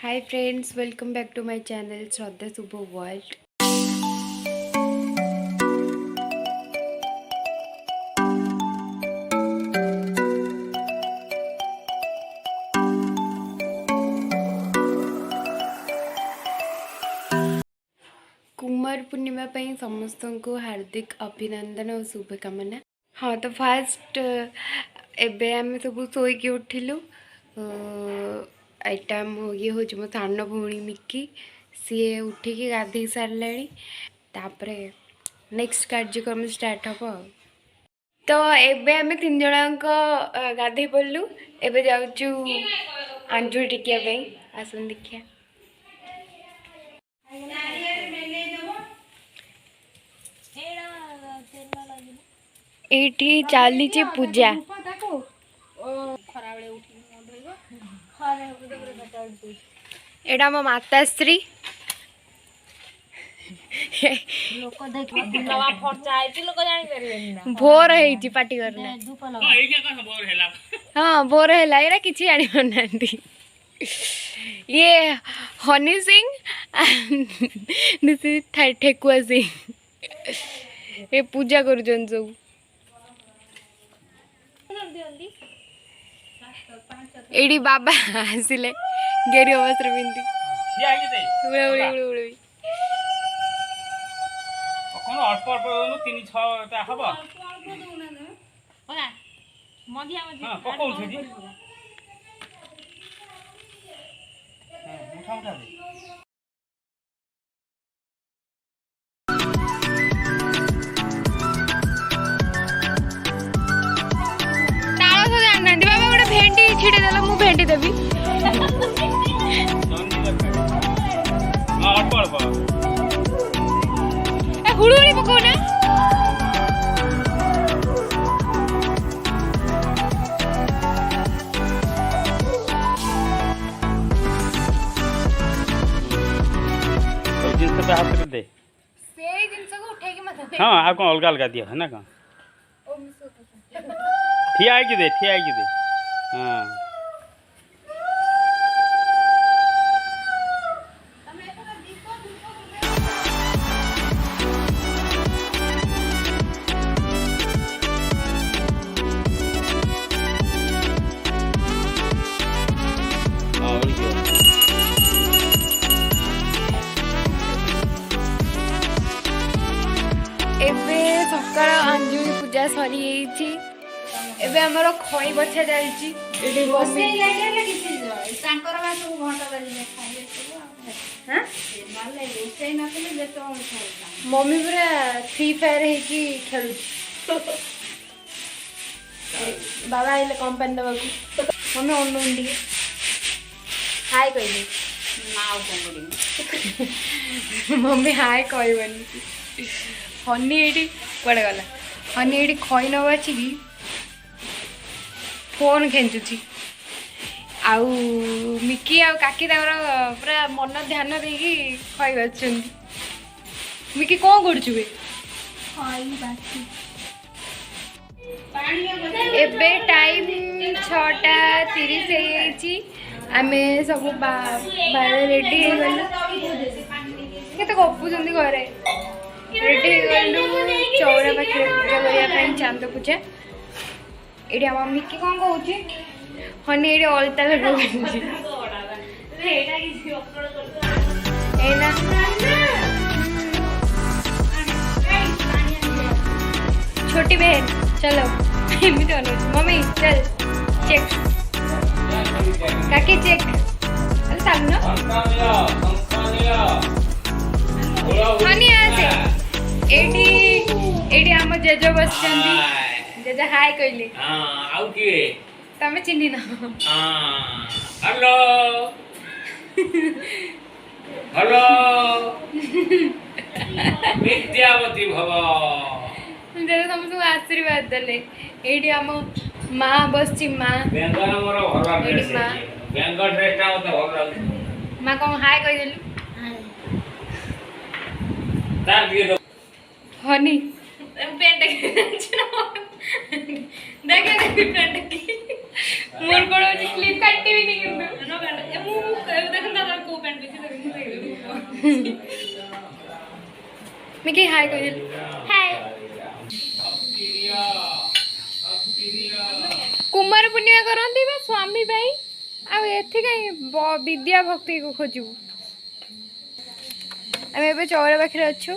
Hi friends, welcome back to my channel Shraddha Subho World. Kumar पूर्णिमा ପାଇଁ ସମସ୍ତଙ୍କୁ ହାର୍ଦ୍ଦିକ ଅଭିନନ୍ଦନ ଓ ଶୁଭକାମନା। हाँ तो फास्ट एबे आम सब शोक उठिलु एटा ये हूँ मो सान भौणी मिकी सी उठिकी गाधे सारे तापर नेक्स्ट कार्यक्रम स्टार्ट हम तो एबे आम तीन जन गाधे पड़लु एबे जाऊँ आंजुर टिकिया आसन देखिया एठी चली पूजा एटा मो माताश्री भोर है पार्टी करना हाँ भोर है कि जानी पारना ये हनी सिंह दिस इज ठेकुआ सिंह ये पूजा कर सब एडी बाबा आसिले गेरी वस्त्र पिंधि भेंडी छिड़े देला मु भेंडी देबी ए हुड़ुड़ी पको ना जिनस पे हाथ दे से जिनस को उठे के मत दे हां आ को अलग अलग दिया है ना का ठिया है कि दे हाँ एबे सकाळ अंजुरी पूजा सरी एइची एबे हमरो खई बछा जाईची एडी मम्मी लागले किछि तांकर बा सब घंटा बाजी खाइले सब हां माले रोसे न कले जेतो खाइता मम्मी पूरा फ्री फायर है कि खेलु बाबा आइले कंपनी दबाकू मम्मी ओनुंडी हाय कहली नाव कोंगडी मम्मी हाय कहबनी हनी एडी कुआडे गला हनी एडी खई न बाची की फोन खेचुची आउ मिकी आ काकी पूरा मन ध्यान देकी खई बाचुंदी मिकी कौन करछु बे खाई बाकी एबे टाइम 6:30 ହେଇଯାଇଛି ଆମେ ସବୁ ବାହାରେ ରେଡି ହେଇଗଲୁ କେତେ ଗପୁଛନ୍ତି ଘରେ ରେଡି ହେଇଗଲୁ ଚଉରା ପାଖରେ ପୂଜା କରିବା ପାଇଁ ଚାନ୍ଦ ପୂଜା ଏଠି ଆମ ମିକି କ'ଣ କହୁଛି ହନି ଏଠି ଅଳତା ଲଗାଉଛି ଏଇନା छोटी बहन चलो एमती अनुज मम्मी चल चेक काकी चेक अरे सामने हनी आसे एडी एडी हम जेजो बसचंदी जेजा हाय कहले हां आउ के तमे चिन्ही न हां हेलो हेलो विद्यावती भव जेजा समस्त आशीर्वाद देले एडी हम माँ बसची माँ बेंगल मोर भल ड्रेस माँ बेंगल ड्रेस ता मते भल लागु माँ कौन हाय कह देलु तार दिए दो हनी पेंट देखे पेंट की मोर कोड़ क्लिप काटती भी नहीं किंतु नो पेंट मु देखन दादा मिकी हाय कह हाय कुमार पूर्णिमा करती बा स्वामी भाई आथि कहीं विद्या भक्ति को खोजू आम ए चौरा पाखे अच्छु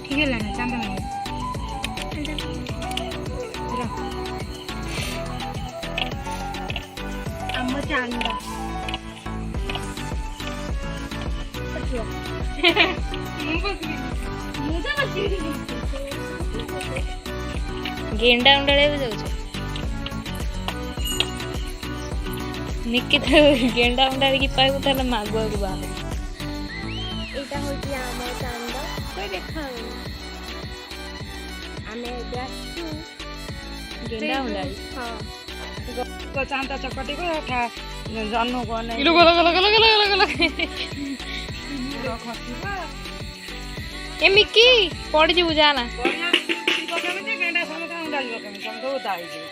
ठीक है ना चांदा अम्म चांदा गेंडा उंडाड़े जाऊछ निकी तो गेंडा उंडाड़ी की पाइबु ताले मागुआ को बाहर एटा होची आम चांदा कोई देखा आमे जाचू गेंडा उंडाड़ी हां को चांदा चकटी को था जन्म को नै इलो गलो गलो गलो गलो गलो खसिबा ए मिकी पड़ जीवु जाना गेंडा समता उंडाली बकम समतो दाई जे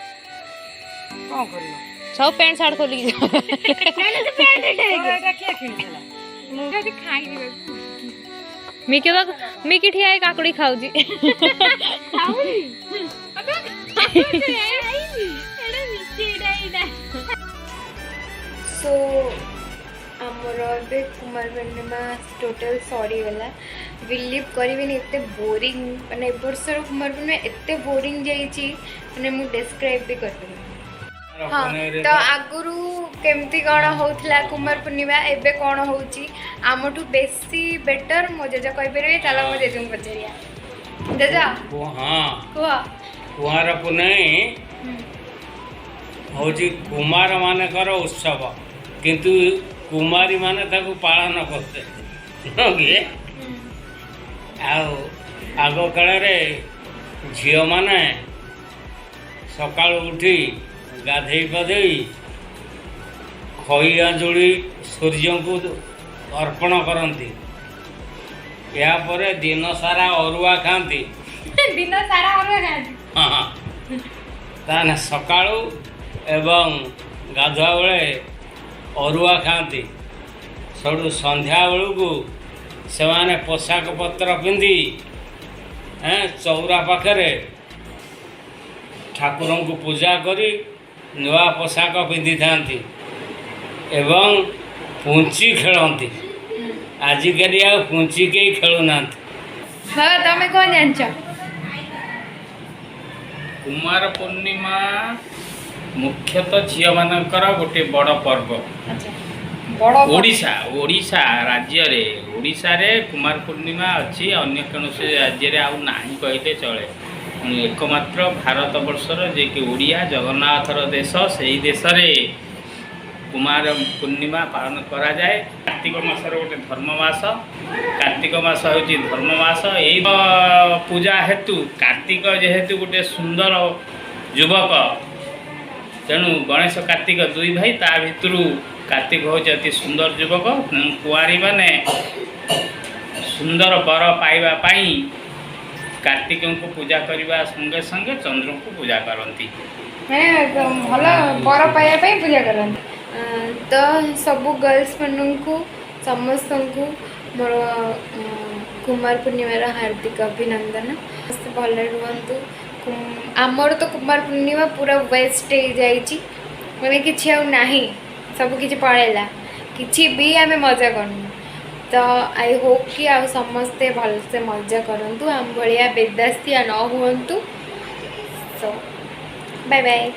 कोन करियो सब पैंट शर्ट खोल के एटा के खिनला मुंगा भी खाई दिबे मिकी ठिया है काकुड़ी खाउजी खाउली अबे खाउली आईली एडा मिची एडा सो आमर ए कुमार पूर्णिमा टोटल सरी गला बिलीव करें एते बोरिंग माने वर्षर कुमार पूर्णिमा एते बोरिंग जाइए माने मु डिस्क्राइब भी कर हाँ तो आगुरु केमती कौन होता कुमार पूर्णिमा एबे कौन होची आमठू बेसी बेटर मो जेजा कहि परबे ताला मो जेजु पचरिया जेजा हाँ कुआ कुमार पूर्णिमा होची कुमार मानकर उत्सव किंतु कुमारी माने ताकू पालन करते आग काल झील माने सकाल उठी गाधे पाधे खई आंजुड़ी सूर्य को अर्पण करती यापर दिन सारा अरुआ खाती दिन सारा अरुआ खाती हाँ ताने सकाळू एवं गाधुआ बेले अरुआ खाती सबू संध्या बेलू से माने पोशाक पत्र पिंधि चौरा पाखे ठाकुर को पूजा करी नुआ पोशाक पिंधि था एवं पुंची खेलती आजिकल आ पुंची कई खेलुना हाँ तमें कौन जानछ कुमार पूर्णिमा मुख्यतः झील मानकर गोटे बड़ पर्व ओडिशा ओडिशा राज्य रे ओडिशा रे कुमार पूर्णिमा अच्छी अन्य कौनसी राज्य रे आउ नाही कहते चले एकमात्र भारत वर्षर जे कि ओडिया जगन्नाथर देश से देश रे कुमार पूर्णिमा पालन करा जाए कार्तिक मासर गोटे धर्ममास कार्तिक मास हूँ धर्ममास यही पूजा हेतु कार्तिक जेहेतु गोटे सुंदर युवक तेणु गणेश कार्तिक दुई भाई ता भितर कार्तिक हूँ अति सुंदर युवक कुआरी माने सुंदर वर पाइबा पाई कार्तिक को पूजा करने संगे संगे चंद्र को पूजा करती भल वर पाइबा पूजा करती तो सबू गर्ल्स मानू समस्त को मोर कुमार पूर्णिमार हार्दिक अभिनंदन भल रुहतु आमर तो कुमार पूर्णिमा पूरा वेस्ट हो जाइए मैंने किसी ना सब किसी पड़ेगा किसी भी आम मजा करनु तो आई होप कि आ समस्ते भलसे मजा करूँ आम भाया बेदास्तिया न हुंतु सो बाय बाय।